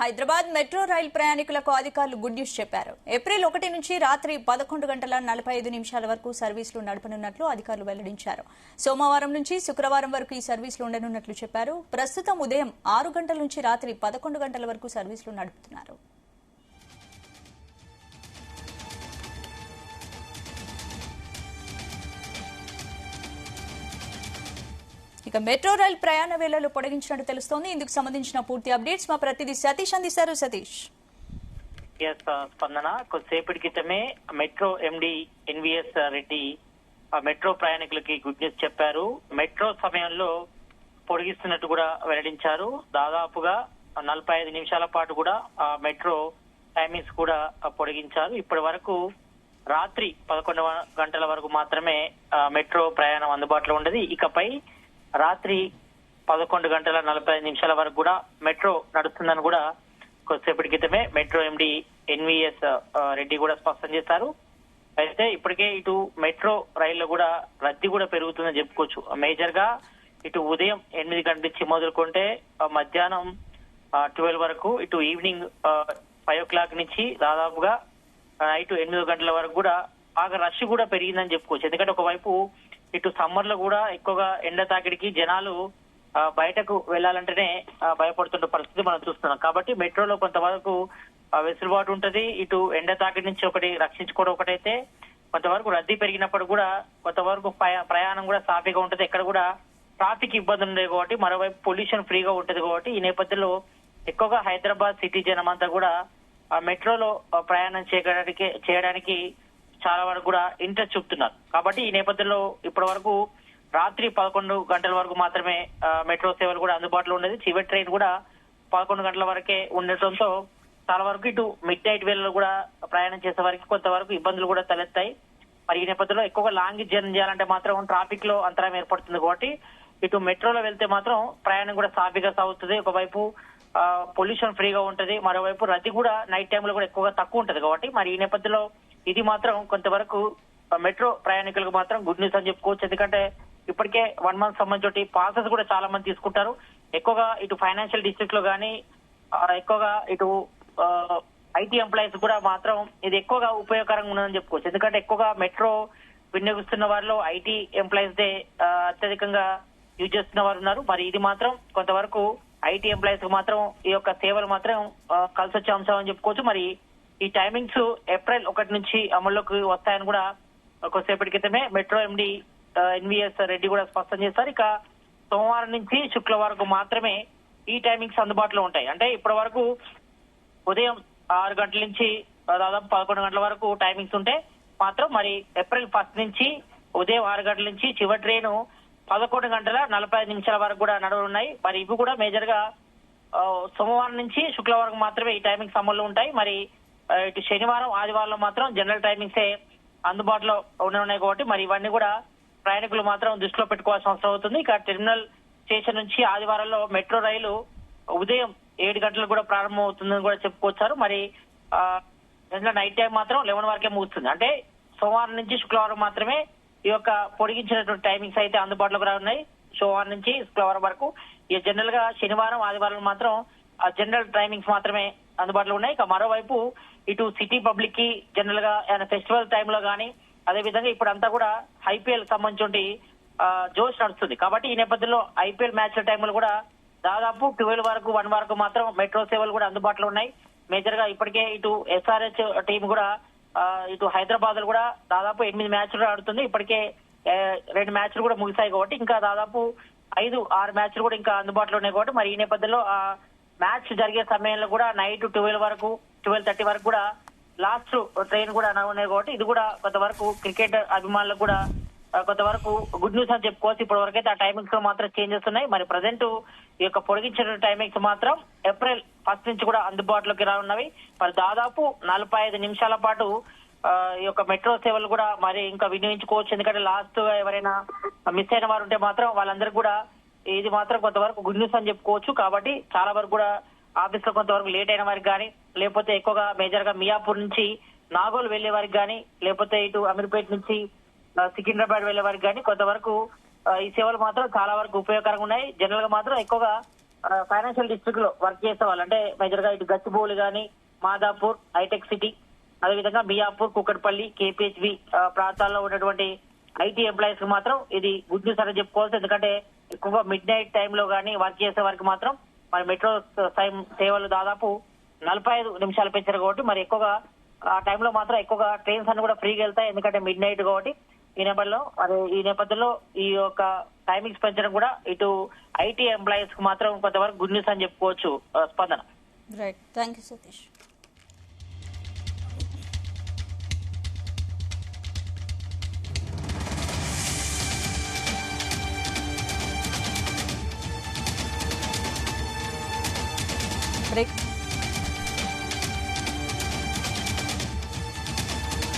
Hyderabad metro rail ప్రయాణికులకు అధికారులు good news చెప్పారు. ఏప్రిల్ 1 నుంచి రాత్రి 11:45 వరకు సర్వీసులు నడపనున్నట్లు అధికారులు వెల్లడించారు. సోమవారం నుంచి శుక్రవారం వరకు ఈ సర్వీసులు ఉండనున్నట్లు చెప్పారు. ప్రస్తుతం ఉదయం 6 గంటల నుంచి రాత్రి 11 గంటల వరకు సర్వీసులు నడుపుతున్నారు. ఇక మెట్రో రైల్ ప్రయాణ వేళలు పొడిగించినట్టు తెలుస్తోంది. ఇందుకు సంబంధించిన పూర్తి అప్డేట్స్ మా ప్రతినిధి సతీష్ అందిస్తారు. సతీష్. స్పందన కొద్దిసేపటి క్రితమే metro MD NVS Reddy metro ప్రయాణికులకి గుడ్ న్యూస్ చెప్పారు. మెట్రో సమయంలో పొడిగిస్తున్నట్టు కూడా వెల్లడించారు. దాదాపుగా 45 నిమిషాల పాటు కూడా మెట్రో టైమింగ్స్ కూడా పొడిగించారు. ఇప్పటి వరకు రాత్రి 11 గంటల వరకు మాత్రమే మెట్రో ప్రయాణం అందుబాటులో ఉండేది. ఇకపై రాత్రి 11:45 వరకు కూడా మెట్రో నడుస్తుందని కూడా కొద్దిసేపటి క్రితమే మెట్రో ఎండి ఎన్వీఎస్ రెడ్డి కూడా స్పష్టం చేశారు. అయితే ఇప్పటికే ఇటు మెట్రో రైల్లో కూడా రద్దీ కూడా పెరుగుతుందని చెప్పుకోవచ్చు. మేజర్ గా ఇటు ఉదయం 8 గంటల నుంచి మొదలుకుంటే మధ్యాహ్నం 12 వరకు, ఇటు ఈవినింగ్ 5 o'clock నుంచి దాదాపుగా నైట్ 8 గంటల వరకు కూడా బాగా రష్ కూడా పెరిగిందని చెప్పుకోవచ్చు. ఎందుకంటే ఒకవైపు ఇటు సమ్మర్ లో కూడా ఎక్కువగా ఎండ తాకిడికి జనాలు బయటకు వెళ్లాలంటేనే భయపడుతున్న పరిస్థితి మనం చూస్తున్నాం. కాబట్టి మెట్రోలో కొంతవరకు వెసులుబాటు ఉంటది. ఇటు ఎండ తాకిడి నుంచి ఒకటి రక్షించుకోవడం ఒకటైతే, కొంతవరకు రద్దీ పెరిగినప్పుడు కూడా కొంతవరకు ప్రయాణం కూడా సాఫీగా ఉంటది. ఎక్కడ కూడా ట్రాఫిక్ ఇబ్బందులు ఉండేవి కాబట్టి, మరోవైపు పొల్యూషన్ ఫ్రీగా ఉంటది కాబట్టి ఈ నేపథ్యంలో ఎక్కువగా హైదరాబాద్ సిటీ జనం అంతా కూడా మెట్రోలో ప్రయాణం చేయడానికి చాలా వరకు కూడా ఇంట్రెస్ట్ చూపుతున్నారు. కాబట్టి ఈ నేపథ్యంలో ఇప్పటి వరకు రాత్రి 11 గంటల వరకు మాత్రమే మెట్రో సేవలు కూడా అందుబాటులో ఉండేది. చివరి ట్రైన్ కూడా 11 గంటల వరకే ఉండటంతో చాలా వరకు ఇటు మిడ్ నైట్ వేళలో కూడా ప్రయాణం చేసే వారికి కొంతవరకు ఇబ్బందులు కూడా తలెత్తాయి. మరి ఈ నేపథ్యంలో ఎక్కువగా లాంగ్ జర్నీ చేయాలంటే మాత్రం ట్రాఫిక్ లో అంతరాయం ఏర్పడుతుంది కాబట్టి ఇటు మెట్రోలో వెళ్తే మాత్రం ప్రయాణం కూడా సాఫీగా సాగుతుంది. ఒకవైపు పొల్యూషన్ ఫ్రీగా ఉంటది, మరోవైపు రద్దీ కూడా నైట్ టైంలో కూడా ఎక్కువగా తక్కువ ఉంటది. కాబట్టి మరి ఈ నేపథ్యంలో ఇది మాత్రం కొంతవరకు మెట్రో ప్రయాణికులకు మాత్రం గుడ్ న్యూస్ అని చెప్పుకోవచ్చు. ఎందుకంటే ఇప్పటికే 1 month సంబంధించి పాసెస్ కూడా చాలా మంది తీసుకుంటారు. ఎక్కువగా ఇటు ఫైనాన్షియల్ డిస్ట్రిక్ట్ లో గానీ, ఎక్కువగా ఇటు ఐటీ ఎంప్లాయీస్ కూడా మాత్రం ఇది ఎక్కువగా ఉపయోగకరంగా ఉన్నదని చెప్పుకోవచ్చు. ఎందుకంటే ఎక్కువగా మెట్రో వినియోగిస్తున్న వారిలో ఐటీ ఎంప్లాయీస్ దే అత్యధికంగా యూజ్ చేస్తున్న వారు ఉన్నారు. మరి ఇది మాత్రం కొంతవరకు ఐటీ ఎంప్లాయీస్ కు మాత్రం ఈ యొక్క సేవలు మాత్రం కలిసి వచ్చే అంశం అని చెప్పుకోవచ్చు. మరి ఈ టైమింగ్స్ ఏప్రిల్ 1 నుంచి అమల్లోకి వస్తాయని కూడా కొద్దిసేపటి క్రితమే మెట్రో ఎండి ఎన్వీఎస్ రెడ్డి కూడా స్పష్టం చేశారు. ఇక సోమవారం నుంచి శుక్రవారం మాత్రమే ఈ టైమింగ్స్ అందుబాటులో ఉంటాయి. అంటే ఇప్పటి వరకు ఉదయం 6 గంటల నుంచి దాదాపు 11 గంటల వరకు టైమింగ్స్ ఉంటే మాత్రం మరి ఏప్రిల్ 1 నుంచి ఉదయం 6 గంటల నుంచి చివరి ట్రైన్ 11:45 వరకు కూడా నడవనున్నాయి. మరి ఇవి కూడా మేజర్ గా సోమవారం నుంచి శుక్రవారం మాత్రమే ఈ టైమింగ్స్ అమల్లో ఉంటాయి. మరి ఇటు శనివారం ఆదివారంలో మాత్రం జనరల్ టైమింగ్సే అందుబాటులో ఉన్నాయి కాబట్టి మరి ఇవన్నీ కూడా ప్రయాణికులు మాత్రం దృష్టిలో పెట్టుకోవాల్సిన అవసరం అవుతుంది. ఇక టెర్మినల్ స్టేషన్ నుంచి ఆదివారంలో మెట్రో రైలు ఉదయం 7 గంటలకు కూడా ప్రారంభం అవుతుందని కూడా చెప్పుకొచ్చారు. మరి నైట్ టైం మాత్రం 11 వరకే ముగుస్తుంది. అంటే సోమవారం నుంచి శుక్రవారం మాత్రమే ఈ యొక్క పొడిగించినటువంటి టైమింగ్స్ అయితే అందుబాటులోకి రానున్నాయి. సోమవారం నుంచి శుక్రవారం వరకు. ఇక జనరల్ గా శనివారం ఆదివారం మాత్రం జనరల్ టైమింగ్స్ మాత్రమే అందుబాటులో ఉన్నాయి. ఇక మరోవైపు ఇటు సిటీ పబ్లిక్ కి జనరల్ గా ఫెస్టివల్ టైంలో గానీ, అదే విధంగా ఇప్పుడు అంతా కూడా ఐపీఎల్ సంబంధించి జోష్ నడుస్తుంది. కాబట్టి ఈ నేపథ్యంలో ఐపీఎల్ మ్యాచ్ల టైంలో కూడా దాదాపు 12 వరకు 1 వరకు మాత్రం మెట్రో సేవలు కూడా అందుబాటులో ఉన్నాయి. మేజర్ గా ఇప్పటికే ఇటు ఎస్ఆర్హెచ్ టీం కూడా ఇటు హైదరాబాద్ లో కూడా దాదాపు 8 మ్యాచ్లు ఆడుతుంది. ఇప్పటికే 2 మ్యాచ్లు కూడా ముగిశాయి కాబట్టి ఇంకా దాదాపు 5-6 మ్యాచ్లు కూడా ఇంకా అందుబాటులో ఉన్నాయి కాబట్టి మరి ఈ నేపథ్యంలో మ్యాచ్ జరిగే సమయంలో కూడా నైట్ 12 వరకు 12:30 వరకు కూడా లాస్ట్ ట్రైన్ కూడా ఉన్నాయి కాబట్టి ఇది కూడా కొంతవరకు క్రికెట్ అభిమానులకు కూడా కొంతవరకు గుడ్ న్యూస్ అని చెప్పుకోవచ్చు. ఇప్పటి వరకు అయితే ఆ టైమింగ్స్ లో మాత్రం చేంజెస్ ఉన్నాయి. మరి ప్రజెంట్ ఈ యొక్క పొడిగించిన టైమింగ్స్ మాత్రం ఏప్రిల్ 1 నుంచి కూడా అందుబాటులోకి రానున్నవి. మరి దాదాపు 45 నిమిషాల పాటు ఈ యొక్క మెట్రో సేవలు కూడా మరి ఇంకా వినియోగించుకోవచ్చు. ఎందుకంటే లాస్ట్ ఎవరైనా మిస్ అయిన వారు ఉంటే మాత్రం వాళ్ళందరికీ కూడా ఇది మాత్రం కొంతవరకు గుడ్ న్యూస్ అని చెప్పుకోవచ్చు. కాబట్టి చాలా వరకు కూడా ఆఫీస్ లో కొంతవరకు లేట్ అయిన వారికి కానీ, లేకపోతే ఎక్కువగా మేజర్ గా మియాపూర్ నుంచి నాగోల్ వెళ్లే వారికి కానీ, లేకపోతే ఇటు అమీర్పేట్ నుంచి సికింద్రాబాద్ వెళ్లే వారికి కానీ కొంతవరకు ఈ సేవలు మాత్రం చాలా వరకు ఉపయోగకరంగా ఉన్నాయి. జనరల్ గా మాత్రం ఎక్కువగా ఫైనాన్షియల్ డిస్ట్రిక్ట్ లో వర్క్ చేసే వాళ్ళు అంటే మేజర్ గా ఇటు గచ్చిబౌలి గాని, మాదాపూర్, హైటెక్ సిటీ, అదేవిధంగా మియాపూర్, కుక్కట్పల్లి, కేపీహెచ్బి ప్రాంతాల్లో ఉన్నటువంటి ఐటీ ఎంప్లాయీస్ కి మాత్రం ఇది గుడ్ న్యూస్ అని చెప్పుకోవచ్చు. ఎందుకంటే ఎక్కువగా మిడ్ నైట్ టైంలో కానీ వర్క్ చేసే వారికి మాత్రం మరి మెట్రో సేవలు దాదాపు 45 నిమిషాలు పెంచారు కాబట్టి మరి ఎక్కువగా ఆ టైంలో మాత్రం ఎక్కువగా ట్రైన్స్ అన్ని కూడా ఫ్రీగా వెళ్తాయి. ఎందుకంటే మిడ్ నైట్ కాబట్టి ఈ నేపథ్యంలో ఈ యొక్క టైమింగ్స్ పెంచడం కూడా ఇటు ఐటీ ఎంప్లాయీస్ కు మాత్రం కొంతవరకు గుడ్ న్యూస్ అని చెప్పుకోవచ్చు. స్పందన. Right, thank you Satish. Break.